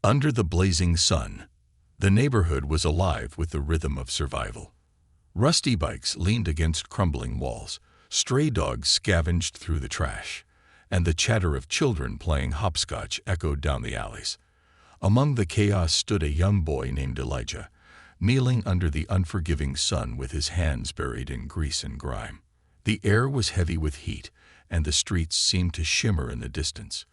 Under the blazing sun, the neighborhood was alive with the rhythm of survival. Rusty bikes leaned against crumbling walls, stray dogs scavenged through the trash, and the chatter of children playing hopscotch echoed down the alleys. Among the chaos stood a young boy named Elijah, kneeling under the unforgiving sun with his hands buried in grease and grime. The air was heavy with heat, and the streets seemed to shimmer in the distance.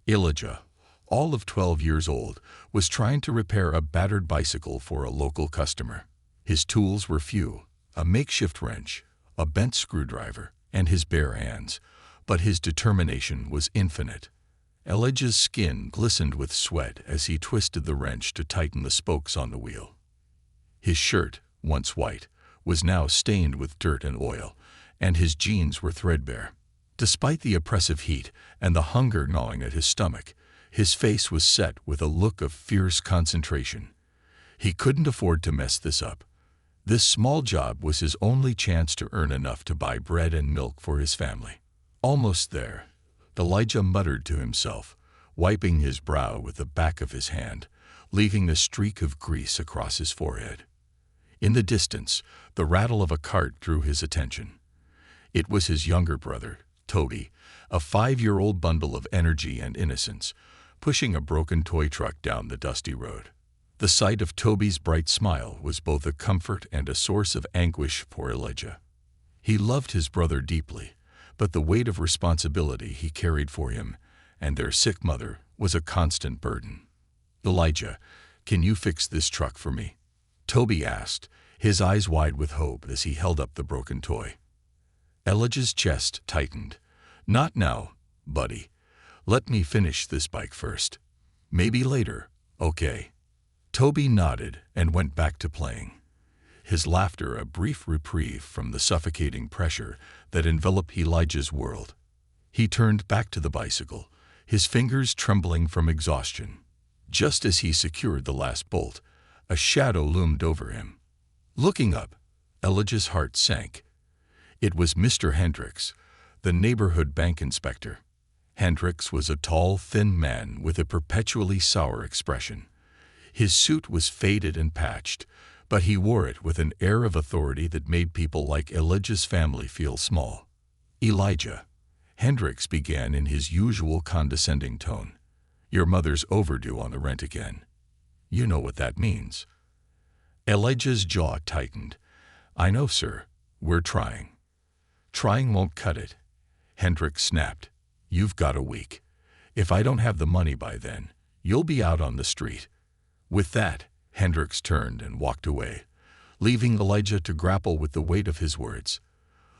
Elijah, all of 12 years old, was trying to repair a battered bicycle for a local customer. His tools were few: a makeshift wrench, a bent screwdriver, and his bare hands, but his determination was infinite. Elijah's skin glistened with sweat as he twisted the wrench to tighten the spokes on the wheel. His shirt, once white, was now stained with dirt and oil, and his jeans were threadbare. Despite the oppressive heat and the hunger gnawing at his stomach, his face was set with a look of fierce concentration. He couldn't afford to mess this up. This small job was his only chance to earn enough to buy bread and milk for his family. Almost there, Elijah muttered to himself, wiping his brow with the back of his hand, leaving a streak of grease across his forehead. In the distance, the rattle of a cart drew his attention. It was his younger brother, Toby, a 5-year-old bundle of energy and innocence, pushing a broken toy truck down the dusty road. The sight of Toby's bright smile was both a comfort and a source of anguish for Elijah. He loved his brother deeply, but the weight of responsibility he carried for him and their sick mother was a constant burden. "Elijah, can you fix this truck for me?" Toby asked, his eyes wide with hope as he held up the broken toy. Elijah's chest tightened. "Not now, buddy. Let me finish this bike first. Maybe later, okay?" Toby nodded and went back to playing, his laughter a brief reprieve from the suffocating pressure that enveloped Elijah's world. He turned back to the bicycle, his fingers trembling from exhaustion. Just as he secured the last bolt, a shadow loomed over him. Looking up, Elijah's heart sank. It was Mr. Hendricks, the neighborhood bank inspector. Hendricks was a tall, thin man with a perpetually sour expression. His suit was faded and patched, but he wore it with an air of authority that made people like Elijah's family feel small. "Elijah," Hendricks began in his usual condescending tone, "your mother's overdue on the rent again. You know what that means." Elijah's jaw tightened. "I know, sir. We're trying." "Trying won't cut it," Hendricks snapped. "You've got a week. If I don't have the money by then, you'll be out on the street." With that, Hendricks turned and walked away, leaving Elijah to grapple with the weight of his words.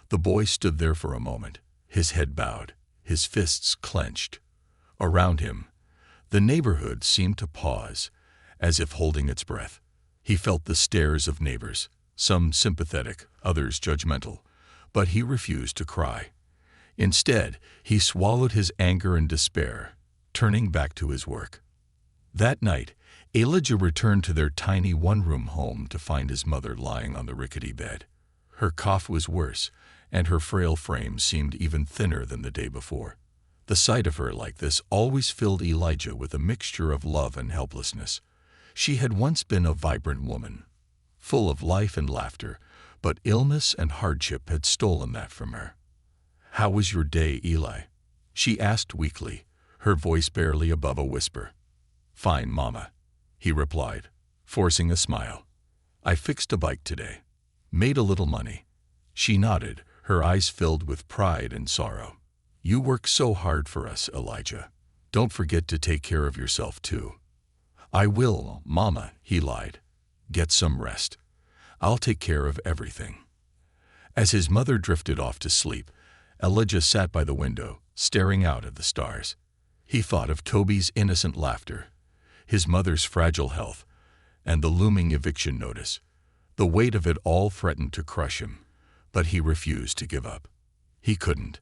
The boy stood there for a moment, his head bowed, his fists clenched. Around him, the neighborhood seemed to pause, as if holding its breath. He felt the stares of neighbors, some sympathetic, others judgmental, but he refused to cry. Instead, he swallowed his anger and despair, turning back to his work. That night, Elijah returned to their tiny one-room home to find his mother lying on the rickety bed. Her cough was worse, and her frail frame seemed even thinner than the day before. The sight of her like this always filled Elijah with a mixture of love and helplessness. She had once been a vibrant woman, full of life and laughter, but illness and hardship had stolen that from her. "How was your day, Eli?" she asked weakly, her voice barely above a whisper. "Fine, Mama," he replied, forcing a smile. "I fixed a bike today. Made a little money." She nodded, her eyes filled with pride and sorrow. "You work so hard for us, Elijah. Don't forget to take care of yourself, too." "I will, Mama," he lied. "Get some rest. I'll take care of everything." As his mother drifted off to sleep, Elijah sat by the window, staring out at the stars. He thought of Toby's innocent laughter, his mother's fragile health, and the looming eviction notice. The weight of it all threatened to crush him, but he refused to give up. He couldn't.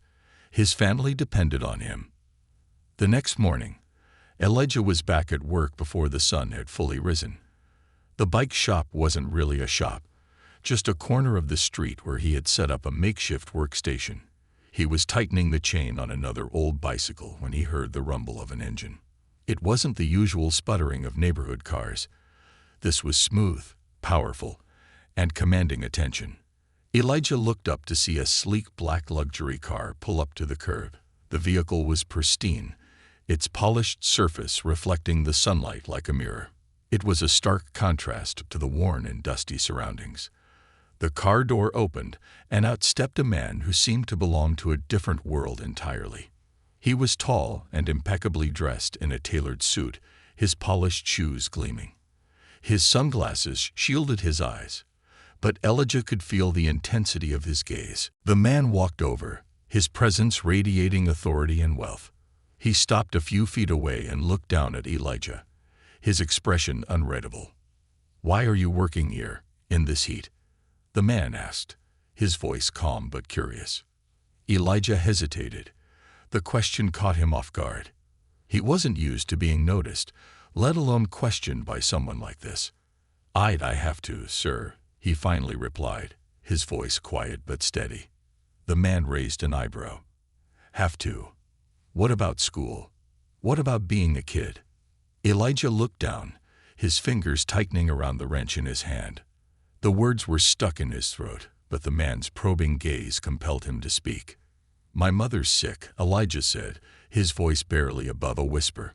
His family depended on him. The next morning, Elijah was back at work before the sun had fully risen. The bike shop wasn't really a shop, just a corner of the street where he had set up a makeshift workstation. He was tightening the chain on another old bicycle when he heard the rumble of an engine. It wasn't the usual sputtering of neighborhood cars. This was smooth, powerful, and commanding attention. Elijah looked up to see a sleek black luxury car pull up to the curb. The vehicle was pristine, its polished surface reflecting the sunlight like a mirror. It was a stark contrast to the worn and dusty surroundings. The car door opened, and out stepped a man who seemed to belong to a different world entirely. He was tall and impeccably dressed in a tailored suit, his polished shoes gleaming. His sunglasses shielded his eyes, but Elijah could feel the intensity of his gaze. The man walked over, his presence radiating authority and wealth. He stopped a few feet away and looked down at Elijah, his expression unreadable. "Why are you working here, in this heat?" the man asked, his voice calm but curious. Elijah hesitated. The question caught him off guard. He wasn't used to being noticed, let alone questioned by someone like this. "I have to, sir," he finally replied, his voice quiet but steady. The man raised an eyebrow. "Have to? What about school? What about being a kid?" Elijah looked down, his fingers tightening around the wrench in his hand. The words were stuck in his throat, but the man's probing gaze compelled him to speak. "My mother's sick," Elijah said, his voice barely above a whisper.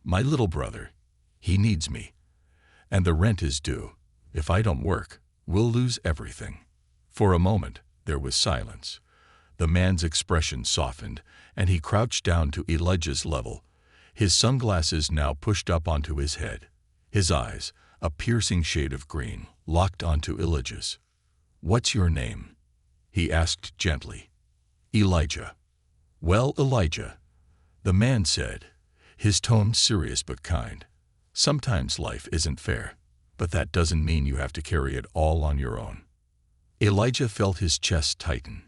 "My little brother, he needs me. And the rent is due. If I don't work, we'll lose everything." For a moment, there was silence. The man's expression softened, and he crouched down to Elijah's level, his sunglasses now pushed up onto his head. His eyes, a piercing shade of green, locked onto Elijah's. "What's your name?" he asked gently. "Elijah." "Well, Elijah," the man said, his tone serious but kind. "Sometimes life isn't fair, but that doesn't mean you have to carry it all on your own." Elijah felt his chest tighten.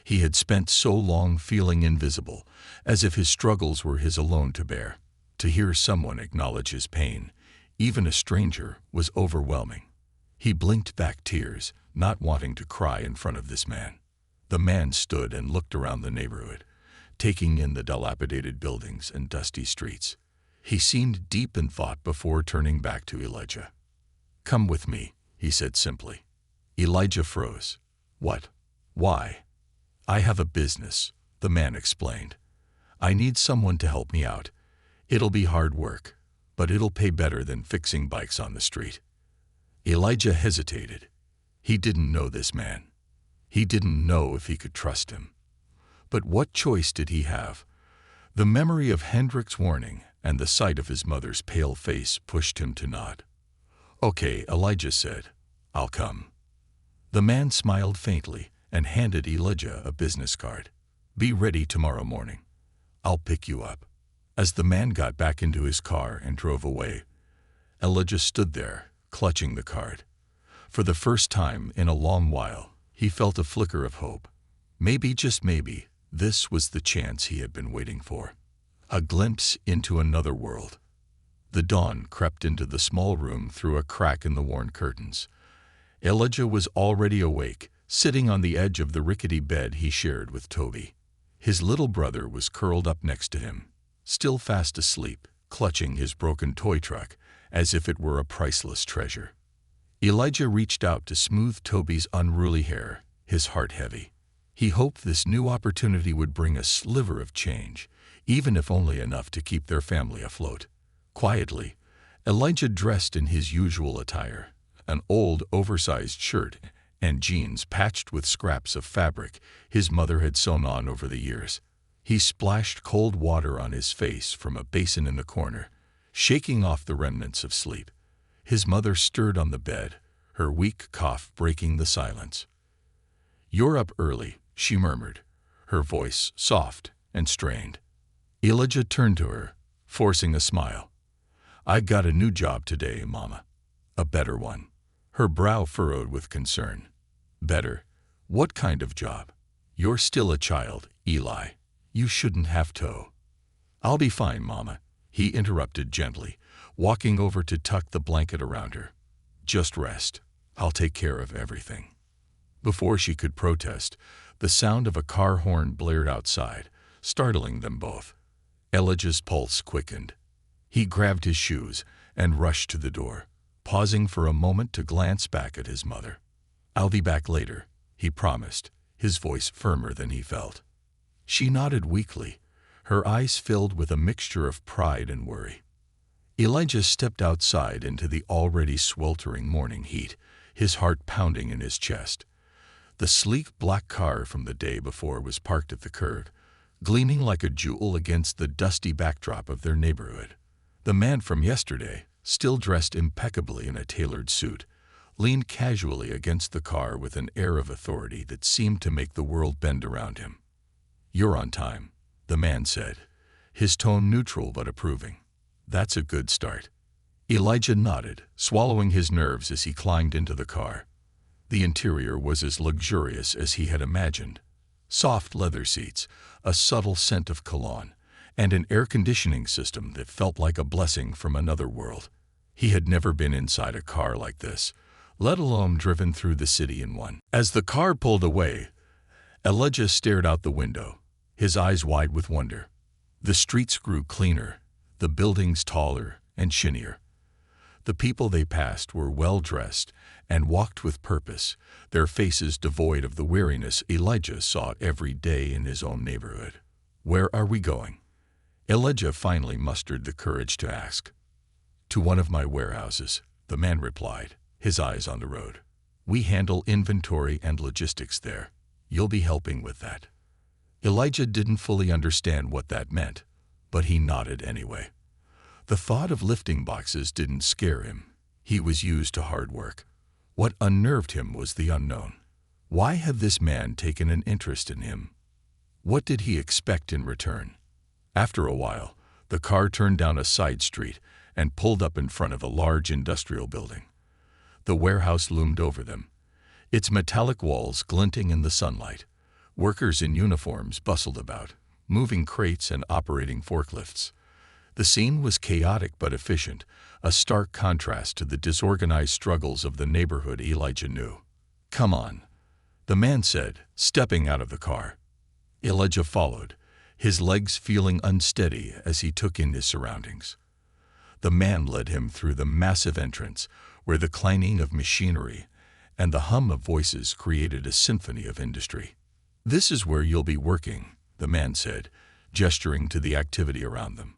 He had spent so long feeling invisible, as if his struggles were his alone to bear. To hear someone acknowledge his pain, even a stranger, was overwhelming. He blinked back tears, not wanting to cry in front of this man. The man stood and looked around the neighborhood, taking in the dilapidated buildings and dusty streets. He seemed deep in thought before turning back to Elijah. "Come with me," he said simply. Elijah froze. "What? Why?" "I have a business," the man explained. "I need someone to help me out. It'll be hard work, but it'll pay better than fixing bikes on the street." Elijah hesitated. He didn't know this man. He didn't know if he could trust him. But what choice did he have? The memory of Hendrik's warning and the sight of his mother's pale face pushed him to nod. "Okay," Elijah said. "I'll come." The man smiled faintly and handed Elijah a business card. "Be ready tomorrow morning. I'll pick you up." As the man got back into his car and drove away, Elijah stood there, clutching the card. For the first time in a long while, he felt a flicker of hope. Maybe, just maybe, this was the chance he had been waiting for. A glimpse into another world. The dawn crept into the small room through a crack in the worn curtains. Elijah was already awake, sitting on the edge of the rickety bed he shared with Toby. His little brother was curled up next to him, still fast asleep, clutching his broken toy truck as if it were a priceless treasure. Elijah reached out to smooth Toby's unruly hair, his heart heavy. He hoped this new opportunity would bring a sliver of change, even if only enough to keep their family afloat. Quietly, Elijah dressed in his usual attire, an old, oversized shirt and jeans patched with scraps of fabric his mother had sewn on over the years. He splashed cold water on his face from a basin in the corner, shaking off the remnants of sleep. His mother stirred on the bed, her weak cough breaking the silence. "You're up early," she murmured, her voice soft and strained. Elijah turned to her, forcing a smile. "I got a new job today, Mama. A better one." Her brow furrowed with concern. "Better? What kind of job?" "You're still a child, Eli. You shouldn't have to." "I'll be fine, Mama," he interrupted gently, walking over to tuck the blanket around her. "Just rest. I'll take care of everything." Before she could protest, the sound of a car horn blared outside, startling them both. Elijah's pulse quickened. He grabbed his shoes and rushed to the door, pausing for a moment to glance back at his mother. "I'll be back later," he promised, his voice firmer than he felt. She nodded weakly, her eyes filled with a mixture of pride and worry. Elijah stepped outside into the already sweltering morning heat, his heart pounding in his chest. The sleek black car from the day before was parked at the curb, gleaming like a jewel against the dusty backdrop of their neighborhood. The man from yesterday, still dressed impeccably in a tailored suit, leaned casually against the car with an air of authority that seemed to make the world bend around him. "You're on time," the man said, his tone neutral but approving. "That's a good start." Elijah nodded, swallowing his nerves as he climbed into the car. The interior was as luxurious as he had imagined. Soft leather seats, a subtle scent of cologne, and an air conditioning system that felt like a blessing from another world. He had never been inside a car like this, let alone driven through the city in one. As the car pulled away, Elijah stared out the window, his eyes wide with wonder. The streets grew cleaner, the buildings taller and shinier. The people they passed were well-dressed and walked with purpose, their faces devoid of the weariness Elijah saw every day in his own neighborhood. "Where are we going?" Elijah finally mustered the courage to ask. "To one of my warehouses," the man replied, his eyes on the road. "We handle inventory and logistics there. You'll be helping with that." Elijah didn't fully understand what that meant, but he nodded anyway. The thought of lifting boxes didn't scare him. He was used to hard work. What unnerved him was the unknown. Why had this man taken an interest in him? What did he expect in return? After a while, the car turned down a side street and pulled up in front of a large industrial building. The warehouse loomed over them, its metallic walls glinting in the sunlight. Workers in uniforms bustled about, moving crates and operating forklifts. The scene was chaotic but efficient, a stark contrast to the disorganized struggles of the neighborhood Elijah knew. "Come on," the man said, stepping out of the car. Elijah followed, his legs feeling unsteady as he took in his surroundings. The man led him through the massive entrance, where the clanging of machinery and the hum of voices created a symphony of industry. "This is where you'll be working," the man said, gesturing to the activity around them.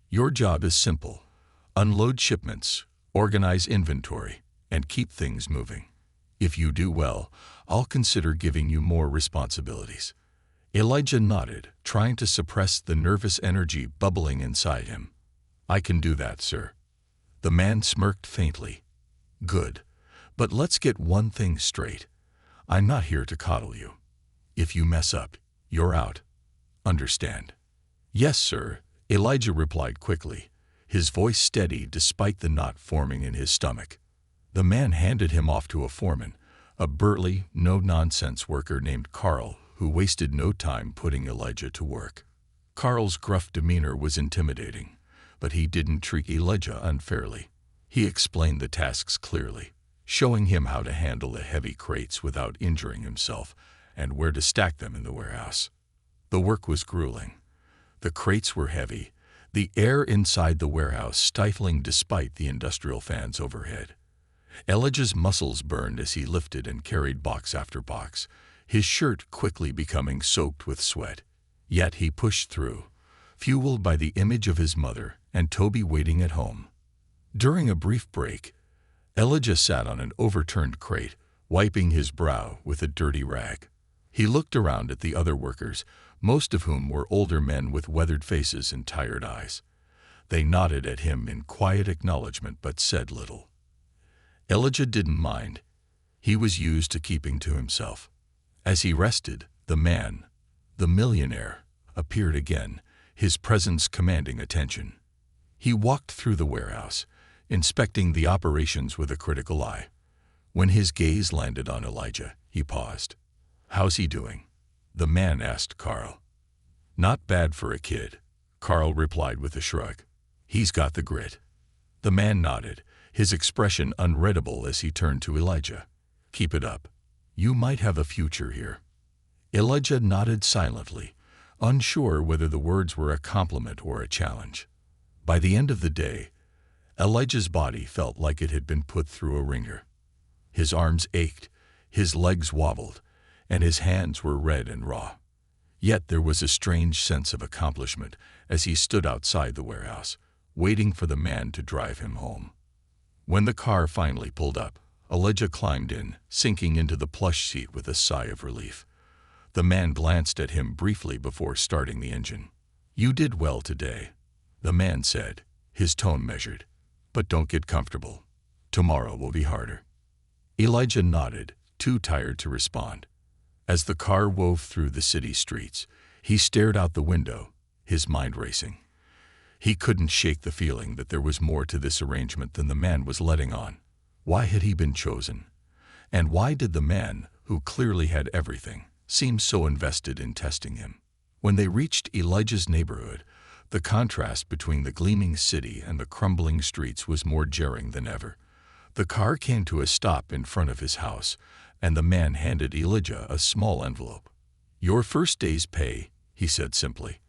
"Your job is simple: unload shipments, organize inventory, and keep things moving. If you do well, I'll consider giving you more responsibilities." Elijah nodded, trying to suppress the nervous energy bubbling inside him. "I can do that, sir." The man smirked faintly. "Good, but let's get one thing straight. I'm not here to coddle you. If you mess up, you're out. Understand?" "Yes, sir," Elijah replied quickly, his voice steady despite the knot forming in his stomach. The man handed him off to a foreman, a burly, no-nonsense worker named Carl, who wasted no time putting Elijah to work. Carl's gruff demeanor was intimidating, but he didn't treat Elijah unfairly. He explained the tasks clearly, showing him how to handle the heavy crates without injuring himself and where to stack them in the warehouse. The work was grueling. The crates were heavy, the air inside the warehouse stifling despite the industrial fans overhead. Elijah's muscles burned as he lifted and carried box after box, his shirt quickly becoming soaked with sweat. Yet he pushed through, fueled by the image of his mother and Toby waiting at home. During a brief break, Elijah sat on an overturned crate, wiping his brow with a dirty rag. He looked around at the other workers, most of whom were older men with weathered faces and tired eyes. They nodded at him in quiet acknowledgement but said little. Elijah didn't mind. He was used to keeping to himself. As he rested, the man, the millionaire, appeared again, his presence commanding attention. He walked through the warehouse, inspecting the operations with a critical eye. When his gaze landed on Elijah, he paused. "How's he doing?" the man asked Carl. "Not bad for a kid," Carl replied with a shrug. "He's got the grit." The man nodded, his expression unreadable as he turned to Elijah. "Keep it up. You might have a future here." Elijah nodded silently, unsure whether the words were a compliment or a challenge. By the end of the day, Elijah's body felt like it had been put through a wringer. His arms ached, his legs wobbled, and his hands were red and raw. Yet there was a strange sense of accomplishment as he stood outside the warehouse, waiting for the man to drive him home. When the car finally pulled up, Elijah climbed in, sinking into the plush seat with a sigh of relief. The man glanced at him briefly before starting the engine. "You did well today," the man said, his tone measured. "But don't get comfortable. Tomorrow will be harder." Elijah nodded, too tired to respond. As the car wove through the city streets, he stared out the window, his mind racing. He couldn't shake the feeling that there was more to this arrangement than the man was letting on. Why had he been chosen? And why did the man, who clearly had everything, seem so invested in testing him? When they reached Elijah's neighborhood, the contrast between the gleaming city and the crumbling streets was more jarring than ever. The car came to a stop in front of his house, and the man handed Elijah a small envelope. "Your first day's pay," he said simply.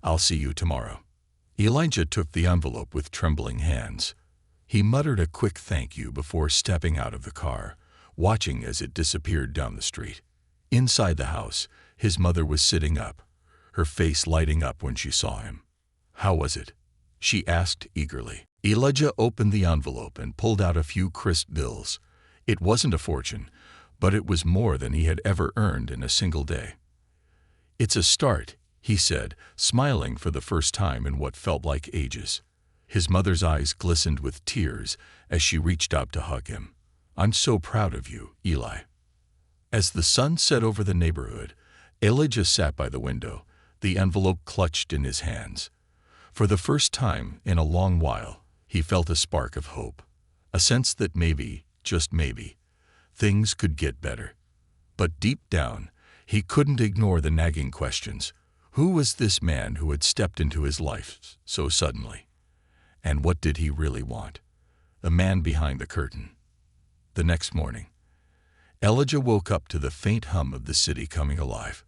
"I'll see you tomorrow." Elijah took the envelope with trembling hands. He muttered a quick thank you before stepping out of the car, watching as it disappeared down the street. Inside the house, his mother was sitting up, her face lighting up when she saw him. "How was it?" she asked eagerly. Elijah opened the envelope and pulled out a few crisp bills. It wasn't a fortune, but it was more than he had ever earned in a single day. "It's a start," he said, smiling for the first time in what felt like ages. His mother's eyes glistened with tears as she reached out to hug him. "I'm so proud of you, Eli." As the sun set over the neighborhood, Elijah sat by the window, the envelope clutched in his hands. For the first time in a long while, he felt a spark of hope, a sense that maybe, just maybe, things could get better. But deep down, he couldn't ignore the nagging questions. Who was this man who had stepped into his life so suddenly? And what did he really want? The man behind the curtain. The next morning, Elijah woke up to the faint hum of the city coming alive.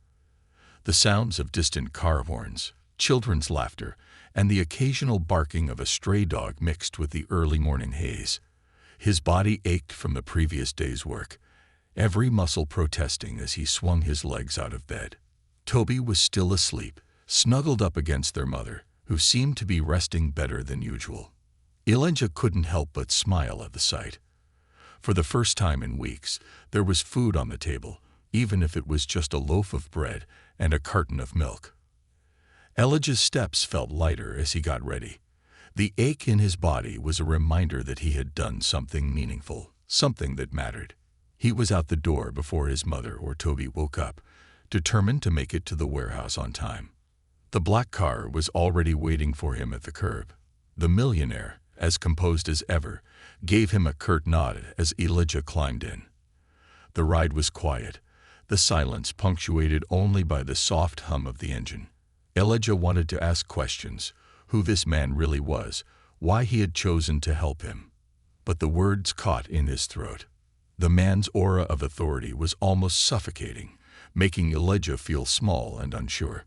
The sounds of distant car horns, children's laughter, and the occasional barking of a stray dog mixed with the early morning haze. His body ached from the previous day's work, every muscle protesting as he swung his legs out of bed. Toby was still asleep, snuggled up against their mother, who seemed to be resting better than usual. Elijah couldn't help but smile at the sight. For the first time in weeks, there was food on the table, even if it was just a loaf of bread and a carton of milk. Elijah's steps felt lighter as he got ready. The ache in his body was a reminder that he had done something meaningful, something that mattered. He was out the door before his mother or Toby woke up, determined to make it to the warehouse on time. The black car was already waiting for him at the curb. The Millionaire, as composed as ever, gave him a curt nod as Elijah climbed in. The ride was quiet, the silence punctuated only by the soft hum of the engine. Elijah wanted to ask questions, who this man really was, why he had chosen to help him. But the words caught in his throat. The man's aura of authority was almost suffocating, making Elijah feel small and unsure.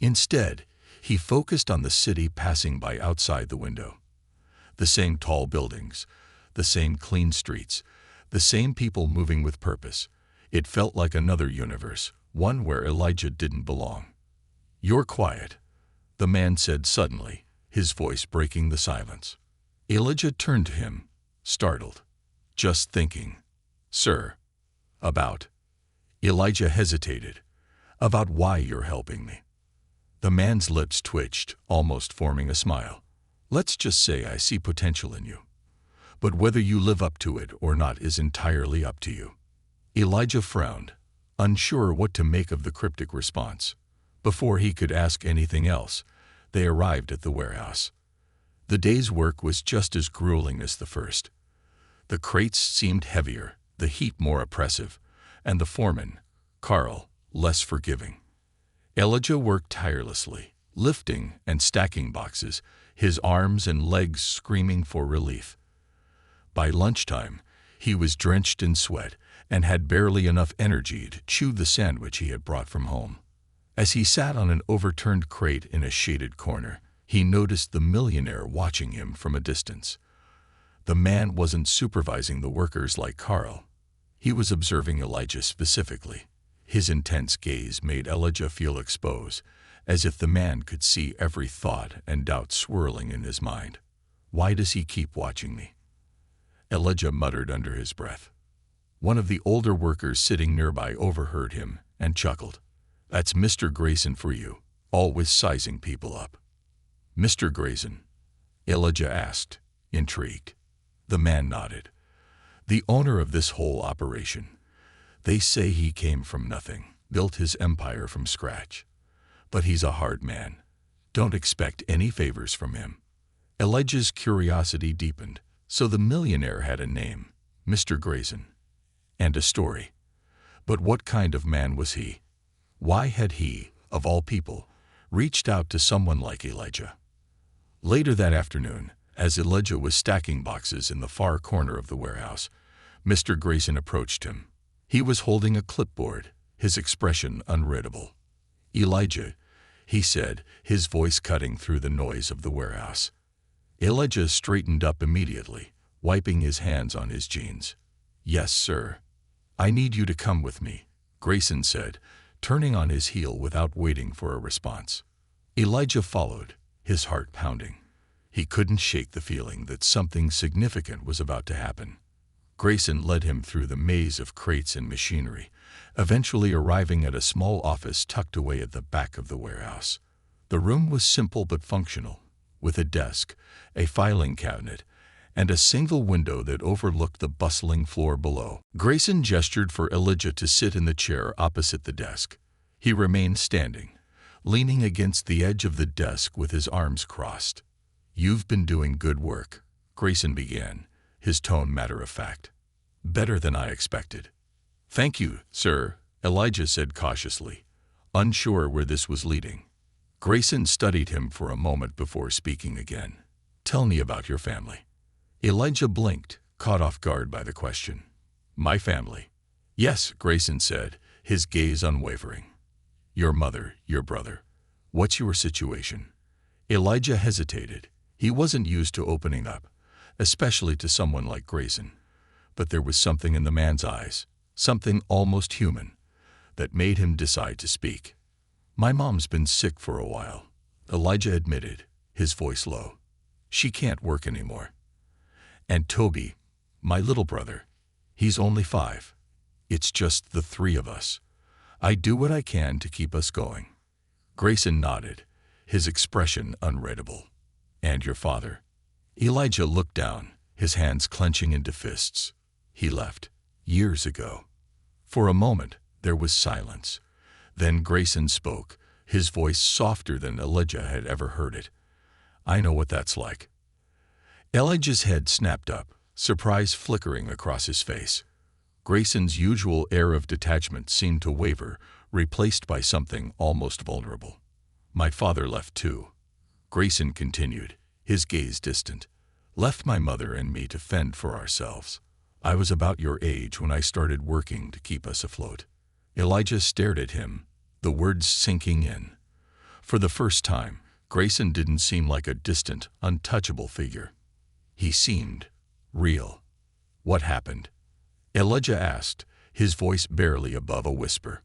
Instead, he focused on the city passing by outside the window. The same tall buildings, the same clean streets, the same people moving with purpose. It felt like another universe, one where Elijah didn't belong. "You're quiet," the man said suddenly, his voice breaking the silence. Elijah turned to him, startled. "Just thinking." "Sir." "About?" Elijah hesitated. "About why you're helping me." The man's lips twitched, almost forming a smile. "Let's just say I see potential in you. But whether you live up to it or not is entirely up to you." Elijah frowned, unsure what to make of the cryptic response. Before he could ask anything else, they arrived at the warehouse. The day's work was just as grueling as the first. The crates seemed heavier, the heat more oppressive, and the foreman, Carl, less forgiving. Elijah worked tirelessly, lifting and stacking boxes, his arms and legs screaming for relief. By lunchtime, he was drenched in sweat and had barely enough energy to chew the sandwich he had brought from home. As he sat on an overturned crate in a shaded corner, He noticed the millionaire watching him from a distance. The man wasn't supervising the workers like Carl. He was observing Elijah specifically. His intense gaze made Elijah feel exposed, as if the man could see every thought and doubt swirling in his mind. Why does he keep watching me? Elijah muttered under his breath. One of the older workers sitting nearby overheard him and chuckled. That's Mr. Grayson for you, always sizing people up. Mr. Grayson? Elijah asked, intrigued. The man nodded. The owner of this whole operation. They say he came from nothing, built his empire from scratch. But he's a hard man. Don't expect any favors from him. Elijah's curiosity deepened. So the millionaire had a name, Mr. Grayson, and a story. But what kind of man was he? Why had he, of all people, reached out to someone like Elijah? Later that afternoon, as Elijah was stacking boxes in the far corner of the warehouse, Mr. Grayson approached him. He was holding a clipboard, his expression unreadable. Elijah, he said, his voice cutting through the noise of the warehouse. Elijah straightened up immediately, wiping his hands on his jeans. Yes, sir. I need you to come with me, Grayson said, turning on his heel without waiting for a response. Elijah followed, his heart pounding. He couldn't shake the feeling that something significant was about to happen. Grayson led him through the maze of crates and machinery, eventually arriving at a small office tucked away at the back of the warehouse. The room was simple but functional, with a desk, a filing cabinet, and a single window that overlooked the bustling floor below. Grayson gestured for Elijah to sit in the chair opposite the desk. He remained standing, leaning against the edge of the desk with his arms crossed. You've been doing good work, Grayson began, his tone matter-of-fact. Better than I expected. Thank you, sir, Elijah said cautiously, unsure where this was leading. Grayson studied him for a moment before speaking again. Tell me about your family. Elijah blinked, caught off guard by the question. My family? Yes, Grayson said, his gaze unwavering. Your mother, your brother. What's your situation? Elijah hesitated. He wasn't used to opening up, especially to someone like Grayson. But there was something in the man's eyes, something almost human, that made him decide to speak. My mom's been sick for a while, Elijah admitted, his voice low. She can't work anymore. And Toby, my little brother, he's only 5. It's just the 3 of us. I do what I can to keep us going. Grayson nodded, his expression unreadable. And your father? Elijah looked down, his hands clenching into fists. He left, years ago. For a moment, there was silence. Then Grayson spoke, his voice softer than Elijah had ever heard it. I know what that's like. Elijah's head snapped up, surprise flickering across his face. Grayson's usual air of detachment seemed to waver, replaced by something almost vulnerable. My father left too. Grayson continued, his gaze distant. Left my mother and me to fend for ourselves. I was about your age when I started working to keep us afloat. Elijah stared at him, the words sinking in. For the first time, Grayson didn't seem like a distant, untouchable figure. He seemed real. What happened? Elijah asked, his voice barely above a whisper.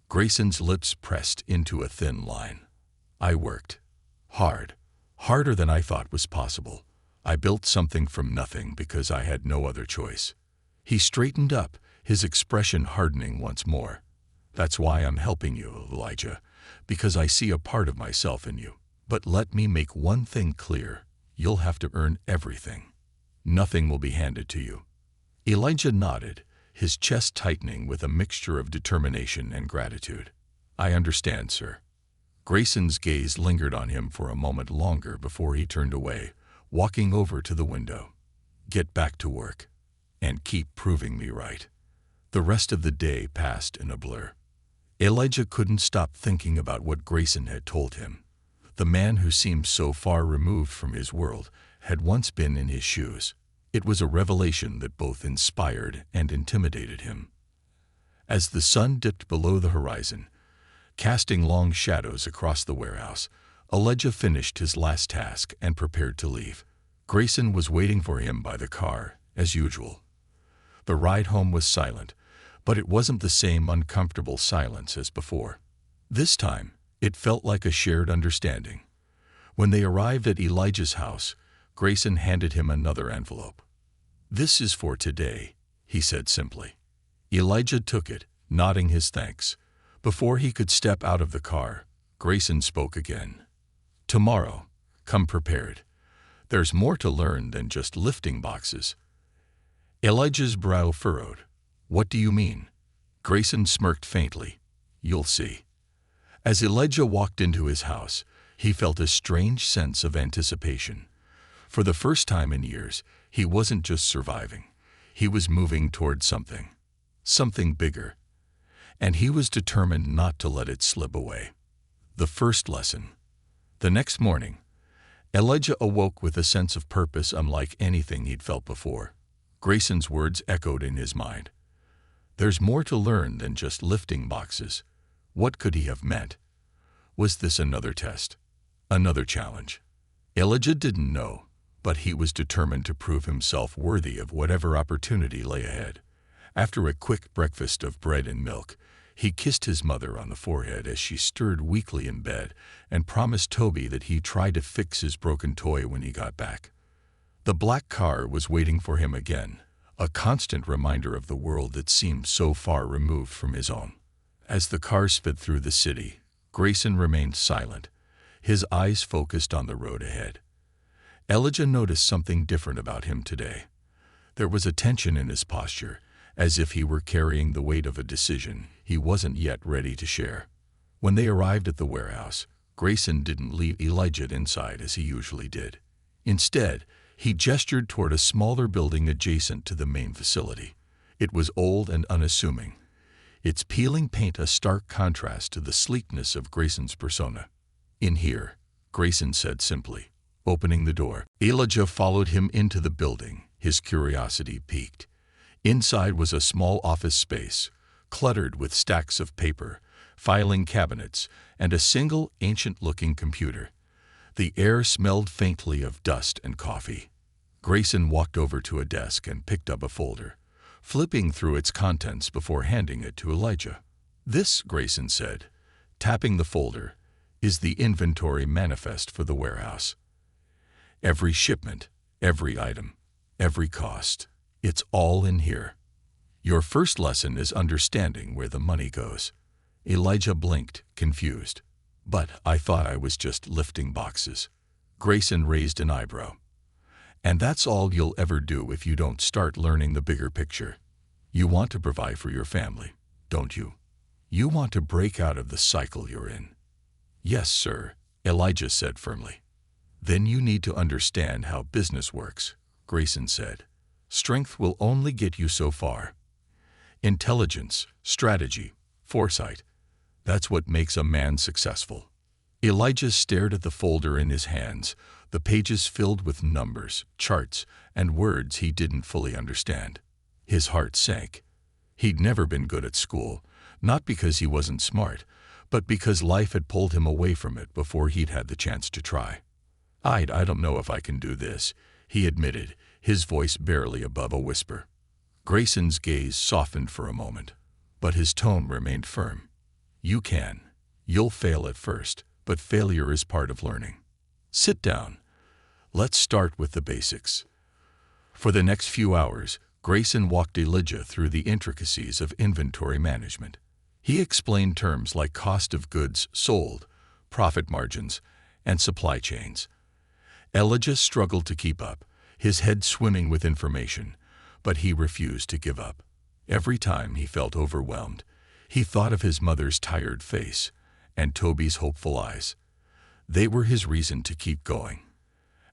Grayson's lips pressed into a thin line. I worked. Hard. Harder than I thought was possible. I built something from nothing because I had no other choice. He straightened up, his expression hardening once more. That's why I'm helping you, Elijah, because I see a part of myself in you. But let me make one thing clear. You'll have to earn everything. Nothing will be handed to you. Elijah nodded, his chest tightening with a mixture of determination and gratitude. I understand, sir. Grayson's gaze lingered on him for a moment longer before he turned away, walking over to the window. Get back to work. And keep proving me right. The rest of the day passed in a blur. Elijah couldn't stop thinking about what Grayson had told him. The man who seemed so far removed from his world had once been in his shoes. It was a revelation that both inspired and intimidated him. As the sun dipped below the horizon, casting long shadows across the warehouse, Elijah finished his last task and prepared to leave. Grayson was waiting for him by the car, as usual. The ride home was silent, but it wasn't the same uncomfortable silence as before. This time, it felt like a shared understanding. When they arrived at Elijah's house, Grayson handed him another envelope. "This is for today," he said simply. Elijah took it, nodding his thanks. Before he could step out of the car, Grayson spoke again. "Tomorrow, come prepared. There's more to learn than just lifting boxes." Elijah's brow furrowed. "What do you mean?" Grayson smirked faintly. "You'll see." As Elijah walked into his house, he felt a strange sense of anticipation. For the first time in years, he wasn't just surviving. He was moving toward something bigger. And he was determined not to let it slip away. The first lesson. The next morning, Elijah awoke with a sense of purpose unlike anything he'd felt before. Grayson's words echoed in his mind. There's more to learn than just lifting boxes. What could he have meant? Was this another test? Another challenge? Elijah didn't know, but he was determined to prove himself worthy of whatever opportunity lay ahead. After a quick breakfast of bread and milk, he kissed his mother on the forehead as she stirred weakly in bed and promised Toby that he'd try to fix his broken toy when he got back. The black car was waiting for him again, a constant reminder of the world that seemed so far removed from his own. As the car sped through the city, Grayson remained silent, his eyes focused on the road ahead. Elijah noticed something different about him today. There was a tension in his posture, as if he were carrying the weight of a decision he wasn't yet ready to share. When they arrived at the warehouse, Grayson didn't leave Elijah inside as he usually did. Instead, he gestured toward a smaller building adjacent to the main facility. It was old and unassuming, its peeling paint a stark contrast to the sleekness of Grayson's persona. "In here," Grayson said simply, opening the door. Elijah followed him into the building, his curiosity piqued. Inside was a small office space, cluttered with stacks of paper, filing cabinets, and a single ancient-looking computer. The air smelled faintly of dust and coffee. Grayson walked over to a desk and picked up a folder, flipping through its contents before handing it to Elijah. "This," Grayson said, tapping the folder, "is the inventory manifest for the warehouse. Every shipment, every item, every cost. It's all in here. Your first lesson is understanding where the money goes." Elijah blinked, confused. "But I thought I was just lifting boxes." Grayson raised an eyebrow. "And that's all you'll ever do if you don't start learning the bigger picture. You want to provide for your family, don't you? You want to break out of the cycle you're in." "Yes, sir," Elijah said firmly. "Then you need to understand how business works," Grayson said. "Strength will only get you so far. Intelligence, strategy, foresight, that's what makes a man successful." Elijah stared at the folder in his hands, the pages filled with numbers, charts, and words he didn't fully understand. His heart sank. He'd never been good at school, not because he wasn't smart, but because life had pulled him away from it before he'd had the chance to try. I don't know if I can do this," he admitted, his voice barely above a whisper. Grayson's gaze softened for a moment, but his tone remained firm. "You can. You'll fail at first, but failure is part of learning. Sit down. Let's start with the basics." For the next few hours, Grayson walked Elijah through the intricacies of inventory management. He explained terms like cost of goods sold, profit margins, and supply chains. Elijah struggled to keep up, his head swimming with information, but he refused to give up. Every time he felt overwhelmed, he thought of his mother's tired face and Toby's hopeful eyes. They were his reason to keep going.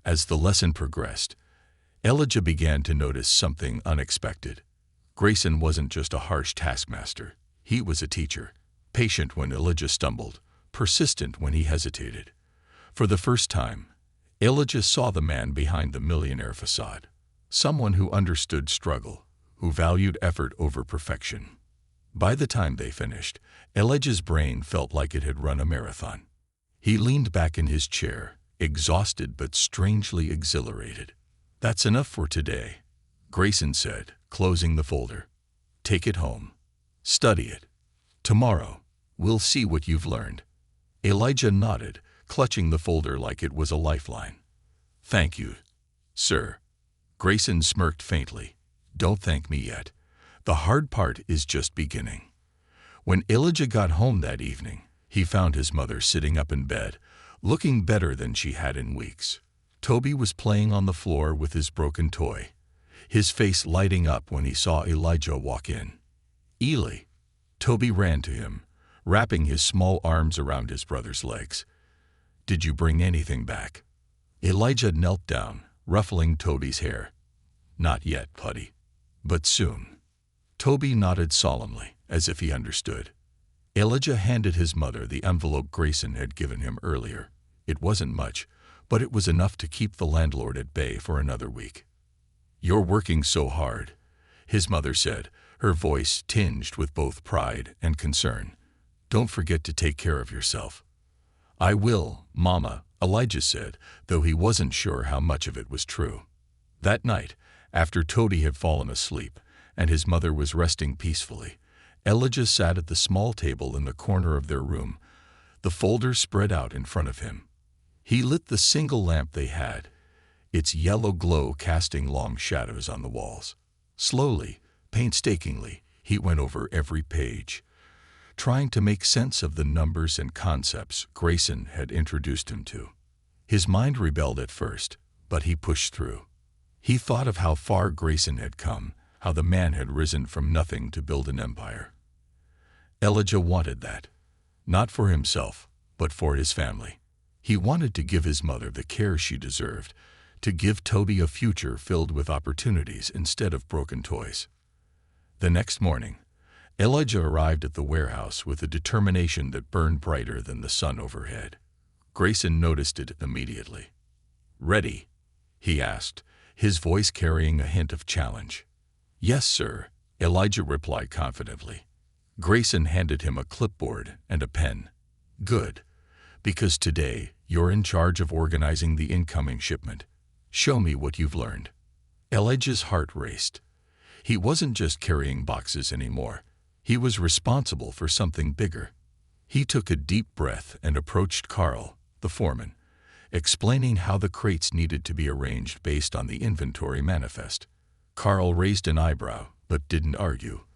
As the lesson progressed, Elijah began to notice something unexpected. Grayson wasn't just a harsh taskmaster. He was a teacher, patient when Elijah stumbled, persistent when he hesitated. For the first time, Elijah saw the man behind the millionaire facade, someone who understood struggle, who valued effort over perfection. By the time they finished, Elijah's brain felt like it had run a marathon. He leaned back in his chair, exhausted but strangely exhilarated. "That's enough for today," Grayson said, closing the folder. "Take it home. Study it. Tomorrow, we'll see what you've learned." Elijah nodded, clutching the folder like it was a lifeline. "Thank you, sir." Grayson smirked faintly. "Don't thank me yet. The hard part is just beginning." When Elijah got home that evening, he found his mother sitting up in bed, looking better than she had in weeks. Toby was playing on the floor with his broken toy, his face lighting up when he saw Elijah walk in. "Eli!" Toby ran to him, wrapping his small arms around his brother's legs. "Did you bring anything back?" Elijah knelt down, ruffling Toby's hair. "Not yet, Putty. But soon." Toby nodded solemnly, as if he understood. Elijah handed his mother the envelope Grayson had given him earlier. It wasn't much, but it was enough to keep the landlord at bay for another week. "You're working so hard," his mother said, her voice tinged with both pride and concern. "Don't forget to take care of yourself." "I will, Mama," Elijah said, though he wasn't sure how much of it was true. That night, after Toby had fallen asleep and his mother was resting peacefully, Elijah sat at the small table in the corner of their room, the folder spread out in front of him. He lit the single lamp they had, its yellow glow casting long shadows on the walls. Slowly, painstakingly, he went over every page, trying to make sense of the numbers and concepts Grayson had introduced him to. His mind rebelled at first, but he pushed through. He thought of how far Grayson had come, how the man had risen from nothing to build an empire. Elijah wanted that, not for himself, but for his family. He wanted to give his mother the care she deserved, to give Toby a future filled with opportunities instead of broken toys. The next morning, Elijah arrived at the warehouse with a determination that burned brighter than the sun overhead. Grayson noticed it immediately. "Ready?" he asked, his voice carrying a hint of challenge. "Yes, sir," Elijah replied confidently. Grayson handed him a clipboard and a pen. "Good, because today you're in charge of organizing the incoming shipment. Show me what you've learned." Elijah's heart raced. He wasn't just carrying boxes anymore. He was responsible for something bigger. He took a deep breath and approached Carl, the foreman, explaining how the crates needed to be arranged based on the inventory manifest. Carl raised an eyebrow, but didn't argue,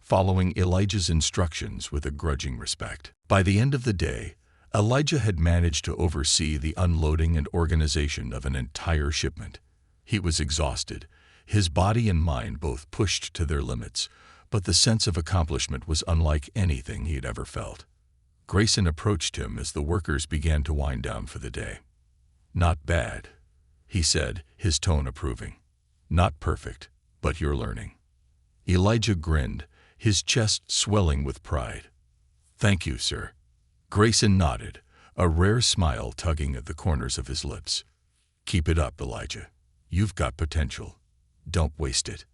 following Elijah's instructions with a grudging respect. By the end of the day, Elijah had managed to oversee the unloading and organization of an entire shipment. He was exhausted, his body and mind both pushed to their limits, but the sense of accomplishment was unlike anything he had ever felt. Grayson approached him as the workers began to wind down for the day. "Not bad," he said, his tone approving. "Not perfect, but you're learning." Elijah grinned, his chest swelling with pride. "Thank you, sir." Grayson nodded, a rare smile tugging at the corners of his lips. "Keep it up, Elijah. You've got potential. Don't waste it."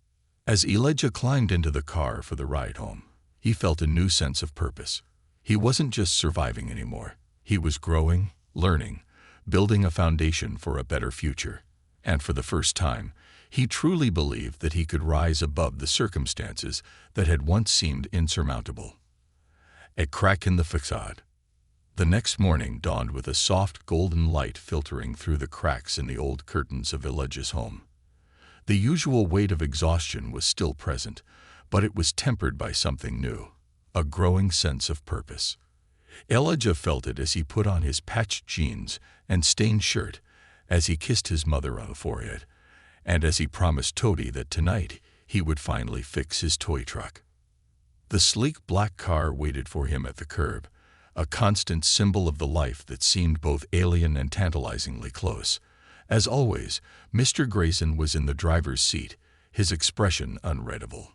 As Elijah climbed into the car for the ride home, he felt a new sense of purpose. He wasn't just surviving anymore. He was growing, learning, building a foundation for a better future. And for the first time, he truly believed that he could rise above the circumstances that had once seemed insurmountable. A crack in the facade. The next morning dawned with a soft golden light filtering through the cracks in the old curtains of Elijah's home. The usual weight of exhaustion was still present, but it was tempered by something new, a growing sense of purpose. Elijah felt it as he put on his patched jeans and stained shirt, as he kissed his mother on the forehead, and as he promised Toby that tonight he would finally fix his toy truck. The sleek black car waited for him at the curb, a constant symbol of the life that seemed both alien and tantalizingly close. As always, Mr. Grayson was in the driver's seat, his expression unreadable.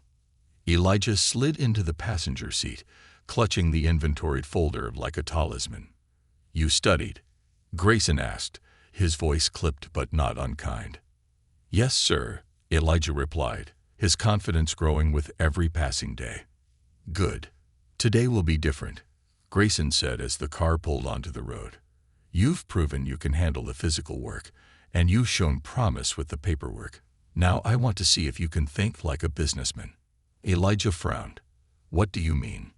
Elijah slid into the passenger seat, clutching the inventoried folder like a talisman. "You studied?" Grayson asked, his voice clipped but not unkind. "Yes, sir," Elijah replied, his confidence growing with every passing day. "Good. Today will be different," Grayson said as the car pulled onto the road. You've proven you can handle the physical work, and you've shown promise with the paperwork. Now I want to see if you can think like a businessman." Elijah frowned. "What do you mean?"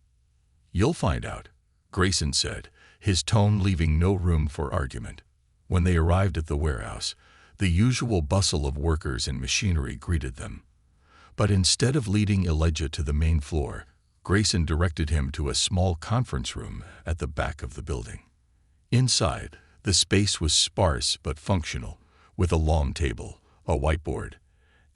"You'll find out," Grayson said, his tone leaving no room for argument. When they arrived at the warehouse, the usual bustle of workers and machinery greeted them. But instead of leading Elijah to the main floor, Grayson directed him to a small conference room at the back of the building. Inside, the space was sparse but functional, with a long table, a whiteboard,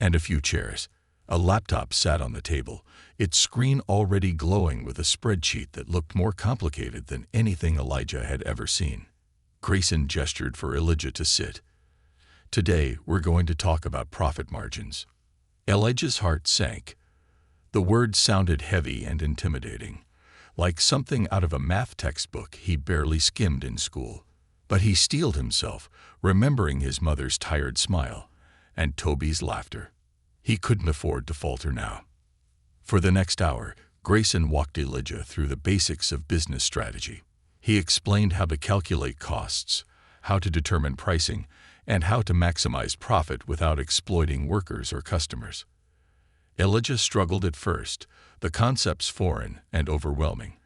and a few chairs. A laptop sat on the table, its screen already glowing with a spreadsheet that looked more complicated than anything Elijah had ever seen. Grayson gestured for Elijah to sit. "Today, we're going to talk about profit margins." Elijah's heart sank. The words sounded heavy and intimidating, like something out of a math textbook he barely skimmed in school. But he steeled himself, remembering his mother's tired smile and Toby's laughter. He couldn't afford to falter now. For the next hour, Grayson walked Elijah through the basics of business strategy. He explained how to calculate costs, how to determine pricing, and how to maximize profit without exploiting workers or customers. Elijah struggled at first, the concepts foreign and overwhelming,